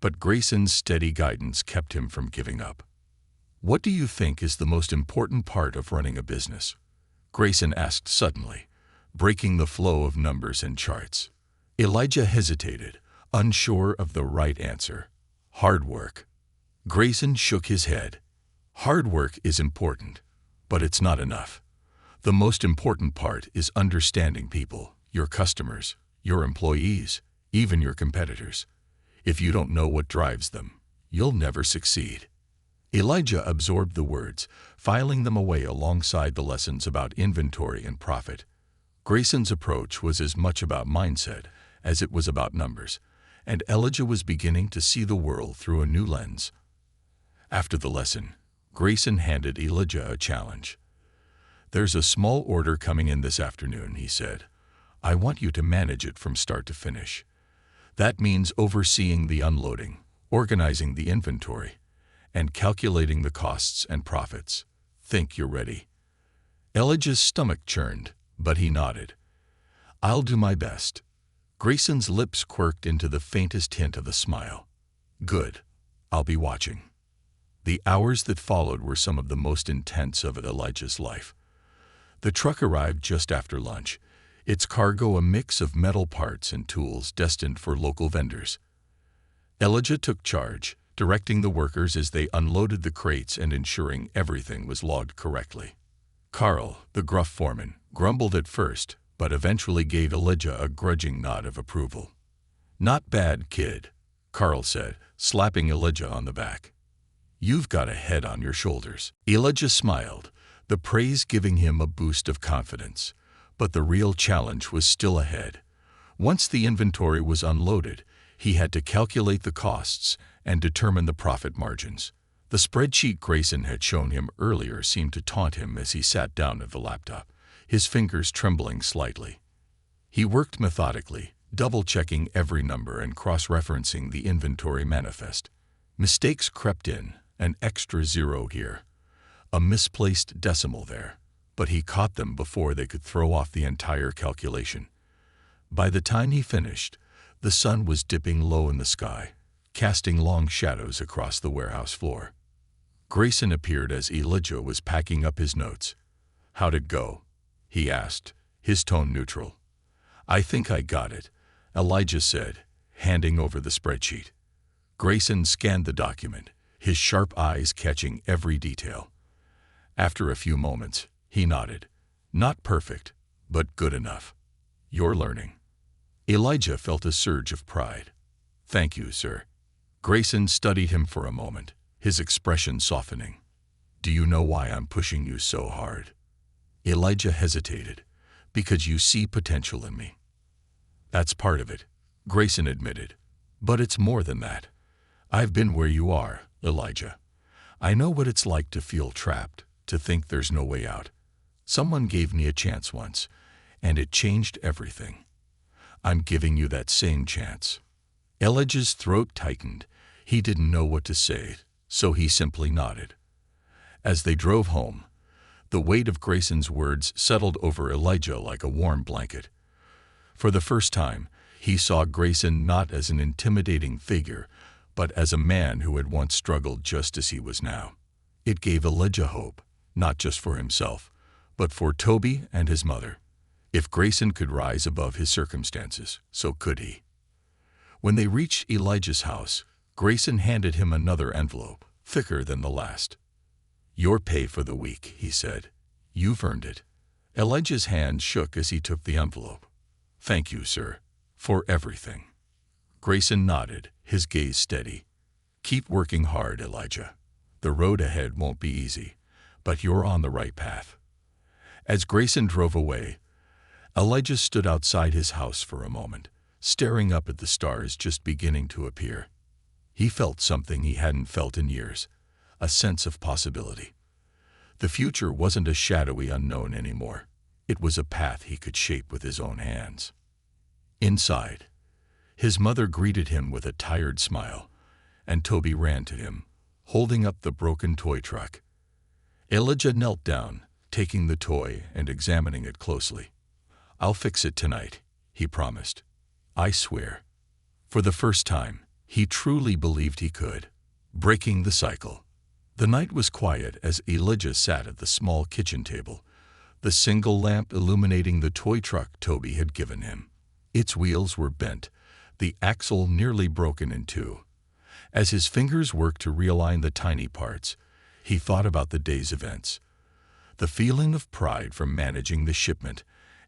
but Grayson's steady guidance kept him from giving up. "What do you think is the most important part of running a business?" Grayson asked suddenly, breaking the flow of numbers and charts. Elijah hesitated, unsure of the right answer. "Hard work." Grayson shook his head. "Hard work is important, but it's not enough. The most important part is understanding people, your customers, your employees, even your competitors. If you don't know what drives them, you'll never succeed." Elijah absorbed the words, filing them away alongside the lessons about inventory and profit. Grayson's approach was as much about mindset as it was about numbers, and Elijah was beginning to see the world through a new lens. After the lesson, Grayson handed Elijah a challenge. "There's a small order coming in this afternoon," he said. "I want you to manage it from start to finish. That means overseeing the unloading, organizing the inventory, and calculating the costs and profits. Think you're ready?" Elijah's stomach churned, but he nodded. "I'll do my best." Grayson's lips quirked into the faintest hint of a smile. "Good. I'll be watching." The hours that followed were some of the most intense of Elijah's life. The truck arrived just after lunch, its cargo a mix of metal parts and tools destined for local vendors. Elijah took charge, directing the workers as they unloaded the crates and ensuring everything was logged correctly. Carl, the gruff foreman, grumbled at first, but eventually gave Elijah a grudging nod of approval. "Not bad, kid," Carl said, slapping Elijah on the back. "You've got a head on your shoulders." Elijah smiled, the praise giving him a boost of confidence. But the real challenge was still ahead. Once the inventory was unloaded, he had to calculate the costs and determine the profit margins. The spreadsheet Grayson had shown him earlier seemed to taunt him as he sat down at the laptop, his fingers trembling slightly. He worked methodically, double-checking every number and cross-referencing the inventory manifest. Mistakes crept in, an extra zero here, a misplaced decimal there, but he caught them before they could throw off the entire calculation. By the time he finished, the sun was dipping low in the sky, casting long shadows across the warehouse floor. Grayson appeared as Elijah was packing up his notes. "How'd it go?" he asked, his tone neutral. "I think I got it," Elijah said, handing over the spreadsheet. Grayson scanned the document, his sharp eyes catching every detail. After a few moments, he nodded. "Not perfect, but good enough. You're learning." Elijah felt a surge of pride. "Thank you, sir." Grayson studied him for a moment, his expression softening. "Do you know why I'm pushing you so hard?" Elijah hesitated. "Because you see potential in me." "That's part of it," Grayson admitted. "But it's more than that. I've been where you are, Elijah. I know what it's like to feel trapped, to think there's no way out. Someone gave me a chance once, and it changed everything. I'm giving you that same chance." Elijah's throat tightened. He didn't know what to say, so he simply nodded. As they drove home, the weight of Grayson's words settled over Elijah like a warm blanket. For the first time, he saw Grayson not as an intimidating figure, but as a man who had once struggled just as he was now. It gave Elijah hope, not just for himself, but for Toby and his mother. If Grayson could rise above his circumstances, so could he. When they reached Elijah's house, Grayson handed him another envelope, thicker than the last. "Your pay for the week," he said. "You've earned it." Elijah's hand shook as he took the envelope. "Thank you, sir, for everything." Grayson nodded, his gaze steady. "Keep working hard, Elijah. The road ahead won't be easy, but you're on the right path." As Grayson drove away, Elijah stood outside his house for a moment, staring up at the stars just beginning to appear. He felt something he hadn't felt in years, a sense of possibility. The future wasn't a shadowy unknown anymore. It was a path he could shape with his own hands. Inside, his mother greeted him with a tired smile, and Toby ran to him, holding up the broken toy truck. Elijah knelt down, taking the toy and examining it closely. "I'll fix it tonight," he promised. "I swear." For the first time, he truly believed he could, breaking the cycle. The night was quiet as Elijah sat at the small kitchen table, the single lamp illuminating the toy truck Toby had given him. Its wheels were bent, the axle nearly broken in two. As his fingers worked to realign the tiny parts, he thought about the day's events. The feeling of pride from managing the shipment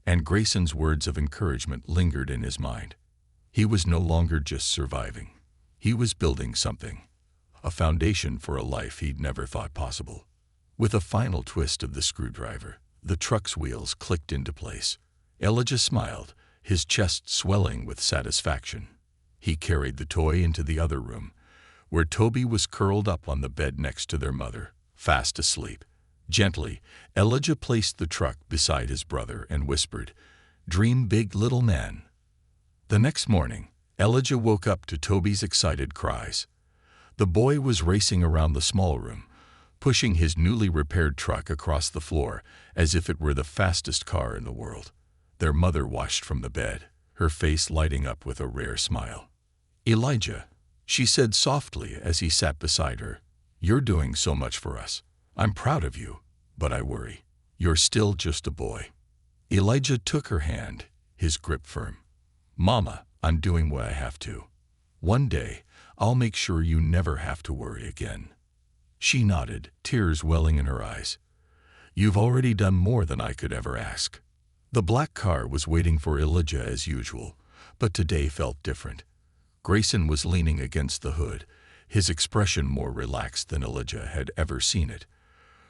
and Grayson's words of encouragement lingered in his mind. He was no longer just surviving. He was building something, a foundation for a life he'd never thought possible. With a final twist of the screwdriver, the truck's wheels clicked into place. Elijah smiled, his chest swelling with satisfaction. He carried the toy into the other room, where Toby was curled up on the bed next to their mother, fast asleep. Gently, Elijah placed the truck beside his brother and whispered, "Dream big, little man." The next morning, Elijah woke up to Toby's excited cries. The boy was racing around the small room, pushing his newly repaired truck across the floor as if it were the fastest car in the world. Their mother watched from the bed, her face lighting up with a rare smile. "Elijah," she said softly as he sat beside her, "you're doing so much for us. I'm proud of you, but I worry. You're still just a boy." Elijah took her hand, his grip firm. "Mama, I'm doing what I have to. One day, I'll make sure you never have to worry again." She nodded, tears welling in her eyes. "You've already done more than I could ever ask." The black car was waiting for Elijah as usual, but today felt different. Grayson was leaning against the hood, his expression more relaxed than Elijah had ever seen it.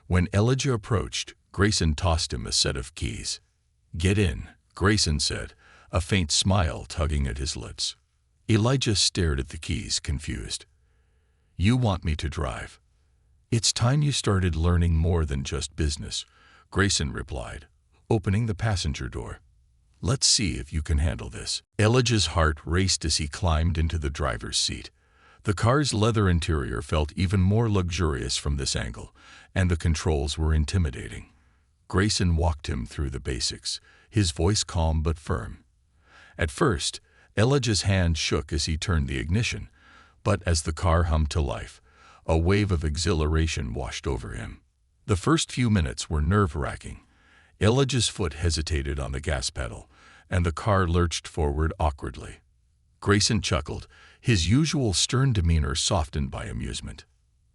When Elijah approached, Grayson tossed him a set of keys. "Get in," Grayson said, a faint smile tugging at his lips. Elijah stared at the keys, confused. "You want me to drive?" "It's time you started learning more than just business," Grayson replied, opening the passenger door. "Let's see if you can handle this." Elijah's heart raced as he climbed into the driver's seat. The car's leather interior felt even more luxurious from this angle, and the controls were intimidating. Grayson walked him through the basics, his voice calm but firm. At first, Elijah's hand shook as he turned the ignition, but as the car hummed to life, a wave of exhilaration washed over him. The first few minutes were nerve-wracking. Elijah's foot hesitated on the gas pedal, and the car lurched forward awkwardly. Grayson chuckled, his usual stern demeanor softened by amusement.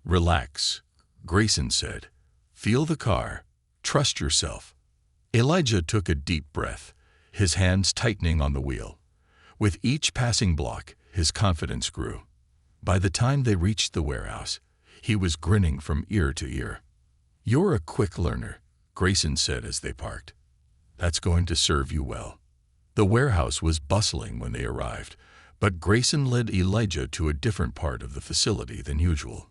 "Relax," Grayson said. "Feel the car. Trust yourself." Elijah took a deep breath, his hands tightening on the wheel. With each passing block, his confidence grew. By the time they reached the warehouse, he was grinning from ear to ear. "You're a quick learner," Grayson said as they parked. "That's going to serve you well." The warehouse was bustling when they arrived, but Grayson led Elijah to a different part of the facility than usual.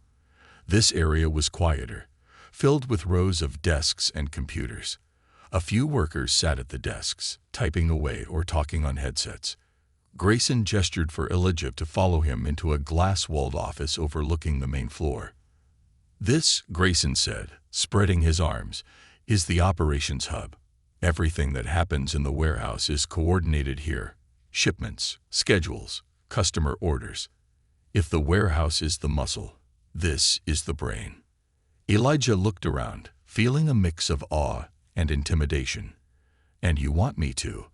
This area was quieter, filled with rows of desks and computers. A few workers sat at the desks, typing away or talking on headsets. Grayson gestured for Elijah to follow him into a glass-walled office overlooking the main floor. "This," Grayson said, spreading his arms, is the operations hub. Everything that happens in the warehouse is coordinated here. Shipments, schedules, customer orders. If the warehouse is the muscle, this is the brain. Elijah looked around, feeling a mix of awe and intimidation. And you want me to?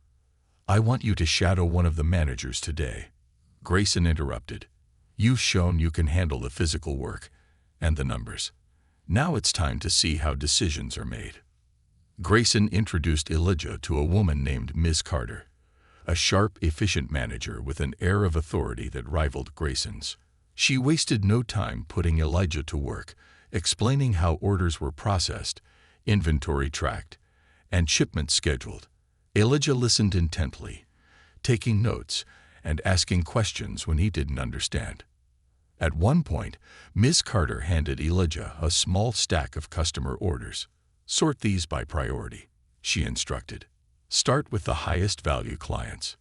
I want you to shadow one of the managers today. Grayson interrupted. You've shown you can handle the physical work and the numbers. Now it's time to see how decisions are made. Grayson introduced Elijah to a woman named Ms. Carter, a sharp, efficient manager with an air of authority that rivaled Grayson's. She wasted no time putting Elijah to work, explaining how orders were processed, inventory tracked, and shipments scheduled. Elijah listened intently, taking notes and asking questions when he didn't understand. At one point, Ms. Carter handed Elijah a small stack of customer orders. Sort these by priority, she instructed. Start with the highest value clients.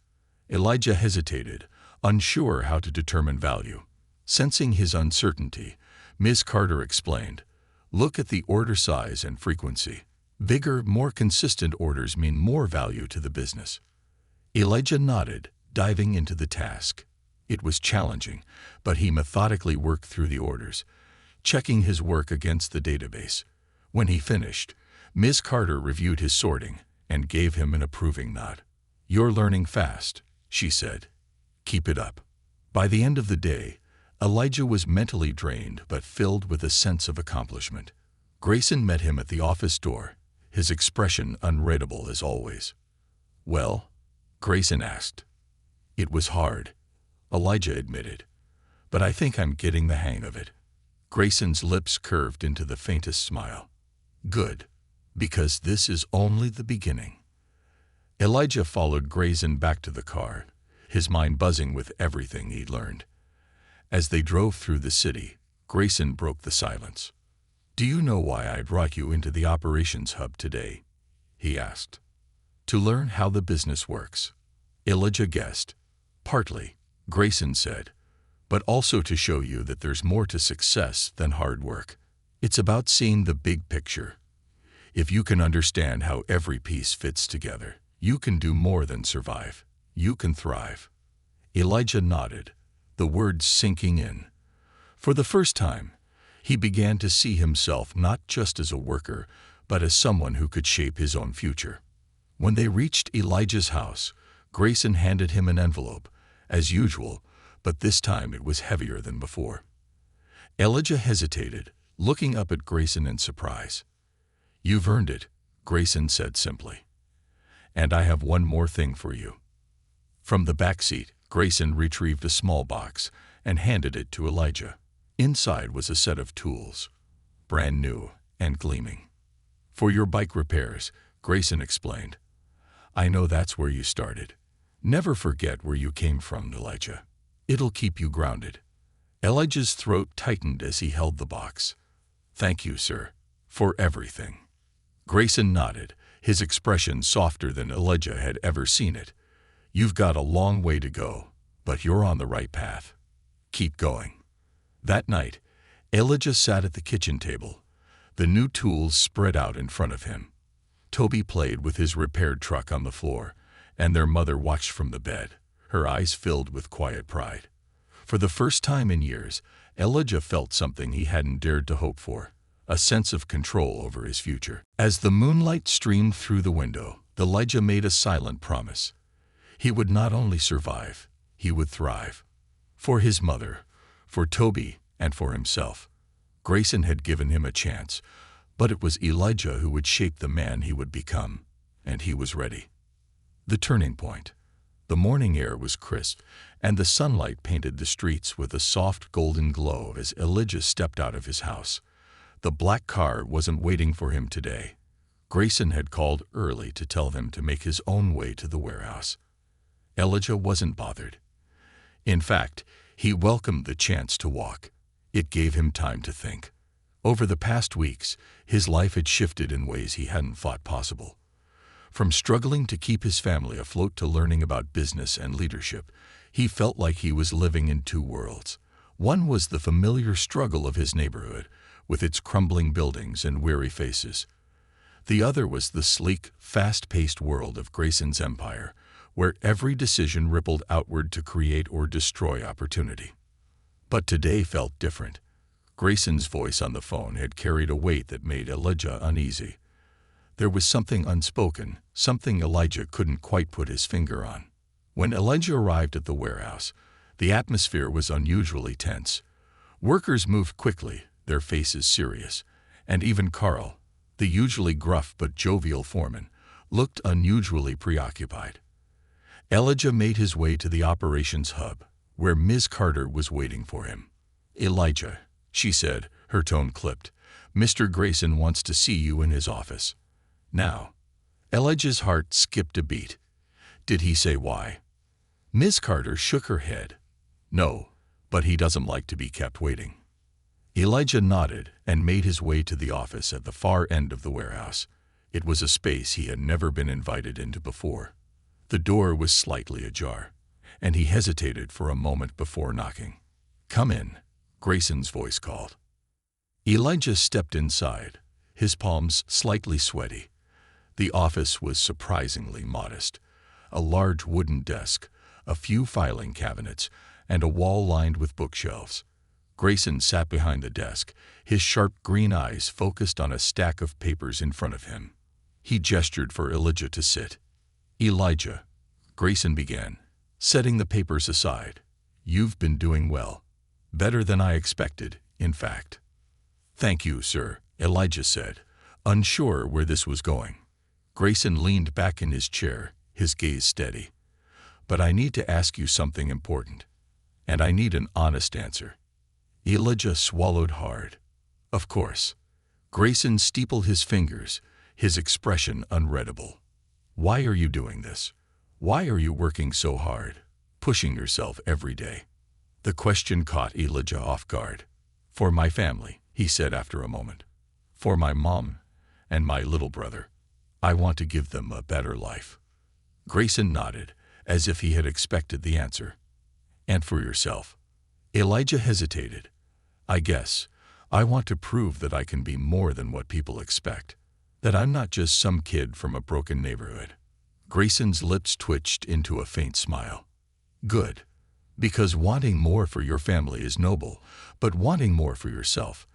Elijah hesitated, unsure how to determine value. Sensing his uncertainty, Ms. Carter explained, look at the order size and frequency. Bigger, more consistent orders mean more value to the business. Elijah nodded, diving into the task. It was challenging, but he methodically worked through the orders, checking his work against the database. When he finished, Ms. Carter reviewed his sorting and gave him an approving nod. You're learning fast, she said. Keep it up. By the end of the day, Elijah was mentally drained but filled with a sense of accomplishment. Grayson met him at the office door, his expression unreadable as always. Well? Grayson asked. It was hard, Elijah admitted, but I think I'm getting the hang of it. Grayson's lips curved into the faintest smile. Good, because this is only the beginning. Elijah followed Grayson back to the car, his mind buzzing with everything he'd learned. As they drove through the city, Grayson broke the silence. Do you know why I brought you into the operations hub today? He asked. To learn how the business works. Elijah guessed. Partly, Grayson said, but also to show you that there's more to success than hard work. It's about seeing the big picture. If you can understand how every piece fits together, you can do more than survive. You can thrive. Elijah nodded, the words sinking in. For the first time, he began to see himself not just as a worker, but as someone who could shape his own future. When they reached Elijah's house, Grayson handed him an envelope, as usual, but this time it was heavier than before. Elijah hesitated, looking up at Grayson in surprise. You've earned it, Grayson said simply. And I have one more thing for you. From the back seat, Grayson retrieved a small box and handed it to Elijah. Inside was a set of tools, brand new and gleaming. For your bike repairs, Grayson explained. I know that's where you started. Never forget where you came from, Elijah. It'll keep you grounded. Elijah's throat tightened as he held the box. Thank you, sir, for everything. Grayson nodded, his expression softer than Elijah had ever seen it. You've got a long way to go, but you're on the right path. Keep going. That night, Elijah sat at the kitchen table, the new tools spread out in front of him. Toby played with his repaired truck on the floor, and their mother watched from the bed, her eyes filled with quiet pride. For the first time in years, Elijah felt something he hadn't dared to hope for, a sense of control over his future. As the moonlight streamed through the window, Elijah made a silent promise. He would not only survive, he would thrive. For his mother, for Toby, and for himself. Grayson had given him a chance, but it was Elijah who would shape the man he would become, and he was ready. The turning point. The morning air was crisp, and the sunlight painted the streets with a soft golden glow as Elijah stepped out of his house. The black car wasn't waiting for him today. Grayson had called early to tell them to make his own way to the warehouse. Elijah wasn't bothered. In fact, he welcomed the chance to walk. It gave him time to think. Over the past weeks, his life had shifted in ways he hadn't thought possible. From struggling to keep his family afloat to learning about business and leadership, he felt like he was living in two worlds. One was the familiar struggle of his neighborhood, with its crumbling buildings and weary faces. The other was the sleek, fast-paced world of Grayson's empire, where every decision rippled outward to create or destroy opportunity. But today felt different. Grayson's voice on the phone had carried a weight that made Elijah uneasy. There was something unspoken, something Elijah couldn't quite put his finger on. When Elijah arrived at the warehouse, the atmosphere was unusually tense. Workers moved quickly, their faces serious, and even Carl, the usually gruff but jovial foreman, looked unusually preoccupied. Elijah made his way to the operations hub, where Ms. Carter was waiting for him. "Elijah," she said, her tone clipped, "Mr. Grayson wants to see you in his office." Now, Elijah's heart skipped a beat. Did he say why? Ms. Carter shook her head. "No, but he doesn't like to be kept waiting." Elijah nodded and made his way to the office at the far end of the warehouse. It was a space he had never been invited into before. The door was slightly ajar, and he hesitated for a moment before knocking. "Come in," Grayson's voice called. Elijah stepped inside, his palms slightly sweaty. The office was surprisingly modest. A large wooden desk, a few filing cabinets, and a wall lined with bookshelves. Grayson sat behind the desk, his sharp green eyes focused on a stack of papers in front of him. He gestured for Elijah to sit. "Elijah," Grayson began, setting the papers aside, "you've been doing well. Better than I expected, in fact." "Thank you, sir," Elijah said, unsure where this was going. Grayson leaned back in his chair, his gaze steady. "But I need to ask you something important, and I need an honest answer." Elijah swallowed hard. "Of course." Grayson steepled his fingers, his expression unreadable. "Why are you doing this? Why are you working so hard, pushing yourself every day?" The question caught Elijah off guard. "For my family," he said after a moment. "For my mom and my little brother. I want to give them a better life." Grayson nodded, as if he had expected the answer. "And for yourself?" Elijah hesitated. "I guess I want to prove that I can be more than what people expect, that I'm not just some kid from a broken neighborhood." Grayson's lips twitched into a faint smile. "Good. Because wanting more for your family is noble, but wanting more for yourself,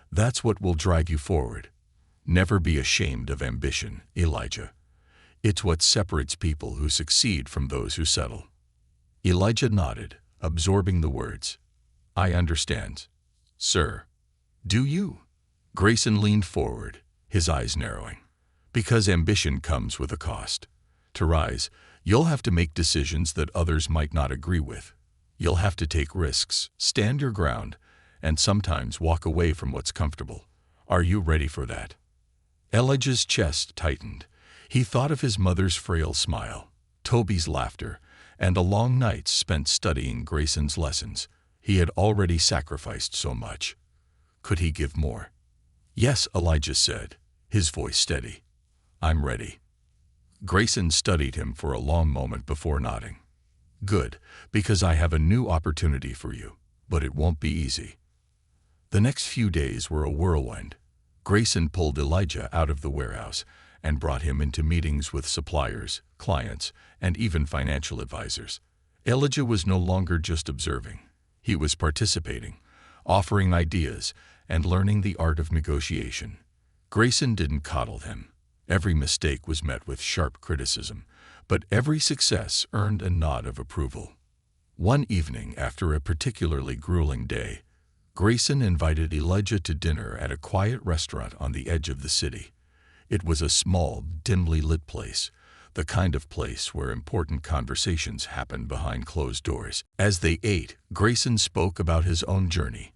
that's what will drive you forward. Never be ashamed of ambition, Elijah. It's what separates people who succeed from those who settle." Elijah nodded, absorbing the words. "I understand, sir." "Do you?" Grayson leaned forward, his eyes narrowing. "Because ambition comes with a cost. To rise, you'll have to make decisions that others might not agree with. You'll have to take risks, stand your ground, and sometimes walk away from what's comfortable. Are you ready for that?" Elijah's chest tightened. He thought of his mother's frail smile, Toby's laughter, and the long nights spent studying Grayson's lessons. He had already sacrificed so much. Could he give more? "Yes," Elijah said, his voice steady. "I'm ready." Grayson studied him for a long moment before nodding. "Good, because I have a new opportunity for you, but it won't be easy." The next few days were a whirlwind. Grayson pulled Elijah out of the warehouse and brought him into meetings with suppliers, clients, and even financial advisors. Elijah was no longer just observing. He was participating, offering ideas, and learning the art of negotiation. Grayson didn't coddle him. Every mistake was met with sharp criticism, but every success earned a nod of approval. One evening, after a particularly grueling day, Grayson invited Elijah to dinner at a quiet restaurant on the edge of the city. It was a small, dimly lit place, the kind of place where important conversations happened behind closed doors. As they ate, Grayson spoke about his own journey.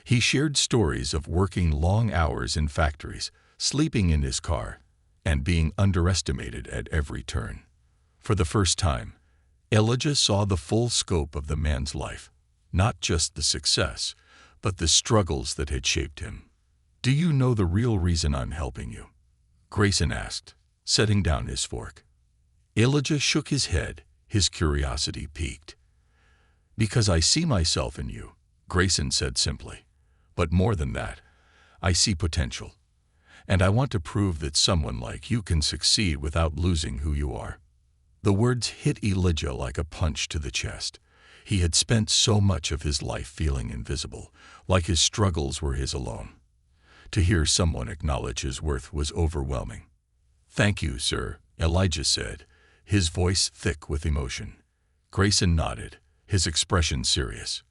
He shared stories of working long hours in factories, sleeping in his car, and being underestimated at every turn. For the first time, Elijah saw the full scope of the man's life, not just the success, but the struggles that had shaped him. "Do you know the real reason I'm helping you?" Grayson asked, setting down his fork. Elijah shook his head, his curiosity piqued. "Because I see myself in you," Grayson said simply. "But more than that, I see potential. And I want to prove that someone like you can succeed without losing who you are." The words hit Elijah like a punch to the chest. He had spent so much of his life feeling invisible, like his struggles were his alone. To hear someone acknowledge his worth was overwhelming. "Thank you, sir," Elijah said, his voice thick with emotion. Grayson nodded, his expression serious.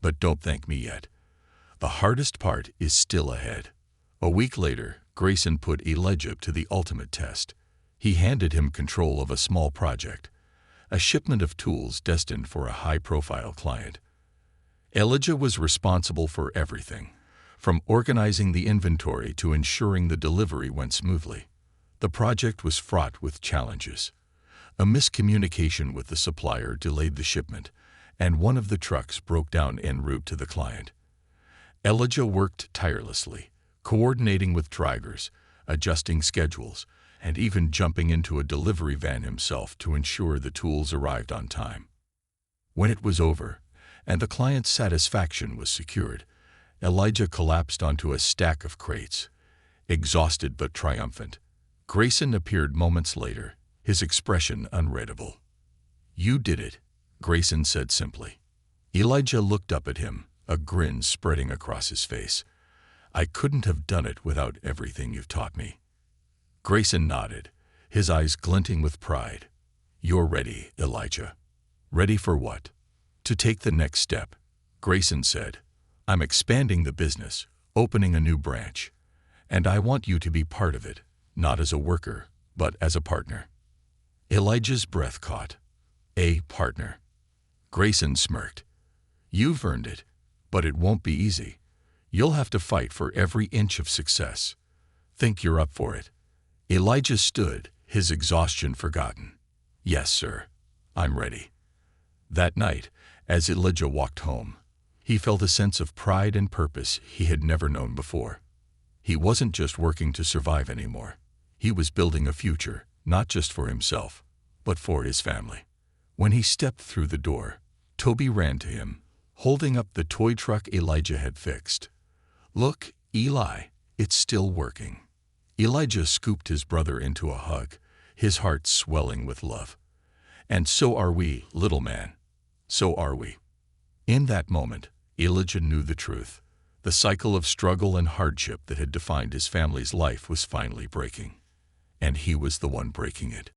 "But don't thank me yet. The hardest part is still ahead." A week later, Grayson put Elijah to the ultimate test. He handed him control of a small project, a shipment of tools destined for a high-profile client. Elijah was responsible for everything, from organizing the inventory to ensuring the delivery went smoothly. The project was fraught with challenges. A miscommunication with the supplier delayed the shipment, and one of the trucks broke down en route to the client. Elijah worked tirelessly, coordinating with drivers, adjusting schedules, and even jumping into a delivery van himself to ensure the tools arrived on time. When it was over, and the client's satisfaction was secured, Elijah collapsed onto a stack of crates, exhausted but triumphant. Grayson appeared moments later, his expression unreadable. "You did it," Grayson said simply. Elijah looked up at him, a grin spreading across his face. "I couldn't have done it without everything you've taught me." Grayson nodded, his eyes glinting with pride. "You're ready, Elijah." "Ready for what?" "To take the next step," Grayson said. "I'm expanding the business, opening a new branch, and I want you to be part of it, not as a worker, but as a partner." Elijah's breath caught. "A partner." Grayson smirked. "You've earned it, but it won't be easy. You'll have to fight for every inch of success. Think you're up for it?" Elijah stood, his exhaustion forgotten. "Yes, sir. I'm ready." That night, as Elijah walked home, he felt a sense of pride and purpose he had never known before. He wasn't just working to survive anymore. He was building a future, not just for himself, but for his family. When he stepped through the door, Toby ran to him, holding up the toy truck Elijah had fixed. "Look, Eli, it's still working." Elijah scooped his brother into a hug, his heart swelling with love. "And so are we, little man. So are we." In that moment, Elijah knew the truth. The cycle of struggle and hardship that had defined his family's life was finally breaking. And he was the one breaking it.